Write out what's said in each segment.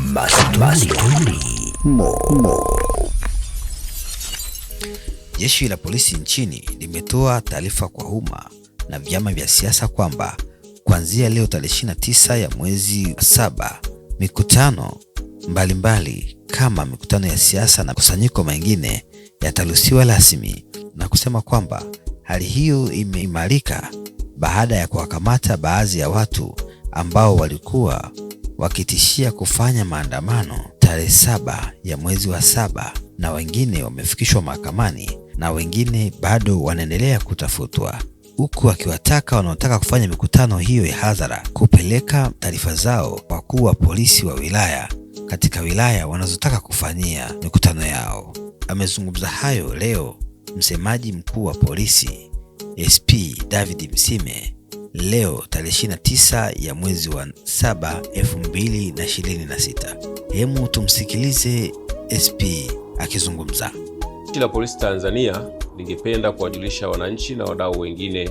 Mastori Mo. Jeshi la polisi nchini limetoa taarifa kwa umma na vyama vya siasa kwamba kuanzia leo tarehe 29 ya mwezi wa 7, mikutano mbalimbali kama mikutano ya siasa na kusanyiko mengine yataruhusiwa rasmi, na kusema kwamba hali hiyo imeimarika baada ya kuwakamata baadhi ya watu ambao walikuwa wakitishia kufanya maandamano tarehe 7 ya mwezi wa 7, na wengine wamefikishwa mahakamani na wengine bado wanaendelea kutafutwa, huku wakiwataka wanaotaka kufanya mikutano hiyo ya hadhara kupeleka taarifa zao kwa wakuu wa polisi wa wilaya katika wilaya wanazotaka kufanyia mikutano yao. Amezungumza hayo leo msemaji mkuu wa polisi SP David Msime leo tarehe 29 ya mwezi wa 7 2026. Hemu tumsikilize SP akizungumza. Jeshi la Polisi Tanzania lingependa kuwajulisha wananchi na wadau wengine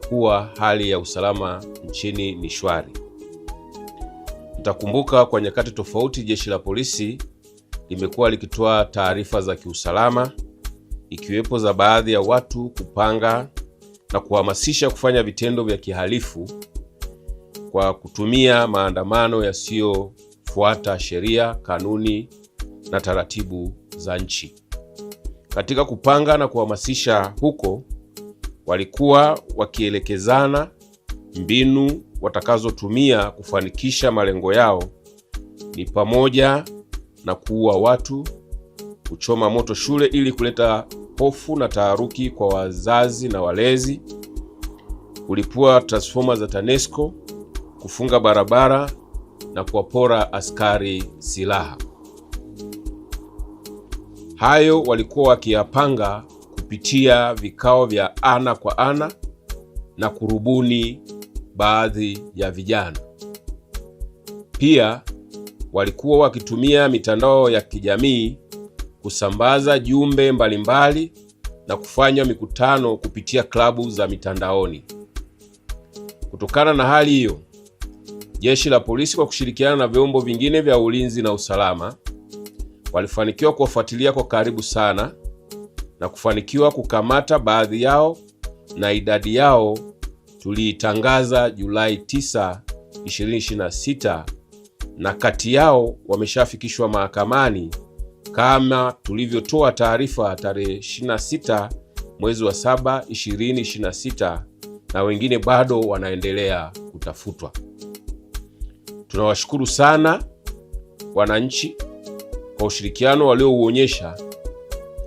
kuwa hali ya usalama nchini ni shwari. Mtakumbuka kwa nyakati tofauti Jeshi la Polisi limekuwa likitoa taarifa za kiusalama, ikiwepo za baadhi ya watu kupanga na kuhamasisha kufanya vitendo vya kihalifu kwa kutumia maandamano yasiyofuata sheria, kanuni na taratibu za nchi. Katika kupanga na kuhamasisha huko, walikuwa wakielekezana mbinu watakazotumia kufanikisha malengo yao, ni pamoja na kuua watu, kuchoma moto shule ili kuleta hofu na taharuki kwa wazazi na walezi, kulipua transformer za TANESCO, kufunga barabara na kuwapora askari silaha. Hayo walikuwa wakiyapanga kupitia vikao vya ana kwa ana na kurubuni baadhi ya vijana. Pia walikuwa wakitumia mitandao ya kijamii kusambaza jumbe mbalimbali na kufanya mikutano kupitia klabu za mitandaoni. Kutokana na hali hiyo, Jeshi la Polisi kwa kushirikiana na vyombo vingine vya ulinzi na usalama walifanikiwa kuwafuatilia kwa karibu sana na kufanikiwa kukamata baadhi yao, na idadi yao tuliitangaza Julai 9, 2026, na kati yao wameshafikishwa mahakamani kama tulivyotoa taarifa tarehe 26 mwezi wa 7, 2026, na wengine bado wanaendelea kutafutwa. Tunawashukuru sana wananchi kwa ushirikiano waliouonyesha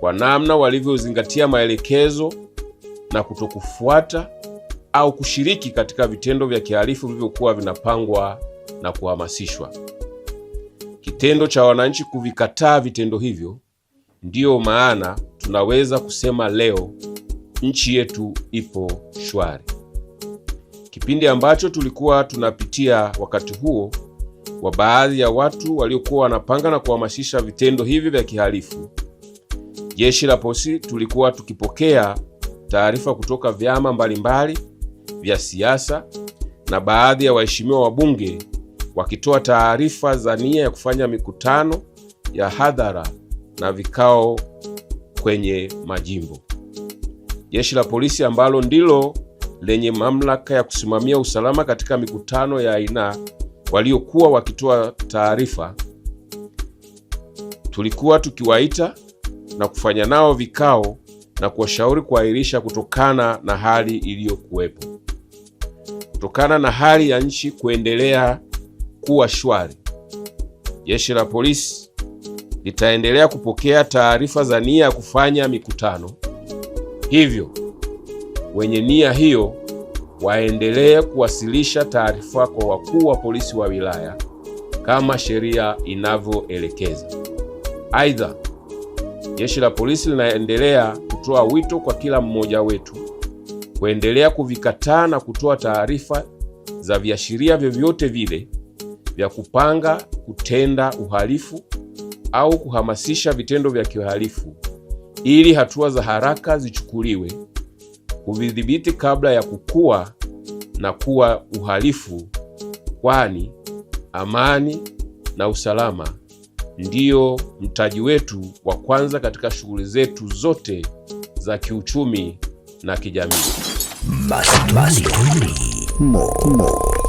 kwa namna walivyozingatia maelekezo na kutokufuata au kushiriki katika vitendo vya kihalifu vilivyokuwa vinapangwa na kuhamasishwa. Kitendo cha wananchi kuvikataa vitendo hivyo, ndiyo maana tunaweza kusema leo nchi yetu ipo shwari. Kipindi ambacho tulikuwa tunapitia wakati huo wa baadhi ya watu waliokuwa wanapanga na kuhamasisha vitendo hivi vya kihalifu, Jeshi la Polisi tulikuwa tukipokea taarifa kutoka vyama mbalimbali vya siasa na baadhi ya waheshimiwa wabunge wakitoa taarifa za nia ya kufanya mikutano ya hadhara na vikao kwenye majimbo. Jeshi la Polisi ambalo ndilo lenye mamlaka ya kusimamia usalama katika mikutano ya aina waliokuwa wakitoa taarifa, tulikuwa tukiwaita na kufanya nao vikao na kuwashauri kuahirisha kutokana na hali iliyokuwepo. Kutokana na hali ya nchi kuendelea kuwa shwari, Jeshi la Polisi litaendelea kupokea taarifa za nia ya kufanya mikutano. Hivyo wenye nia hiyo waendelee kuwasilisha taarifa kwa wakuu wa polisi wa wilaya kama sheria inavyoelekeza. Aidha, Jeshi la Polisi linaendelea kutoa wito kwa kila mmoja wetu kuendelea kuvikataa na kutoa taarifa za viashiria vyovyote vile vya kupanga kutenda uhalifu au kuhamasisha vitendo vya kihalifu, ili hatua za haraka zichukuliwe kuvidhibiti kabla ya kukua na kuwa uhalifu, kwani amani na usalama ndiyo mtaji wetu wa kwanza katika shughuli zetu zote za kiuchumi na kijamii. Mastori Mo.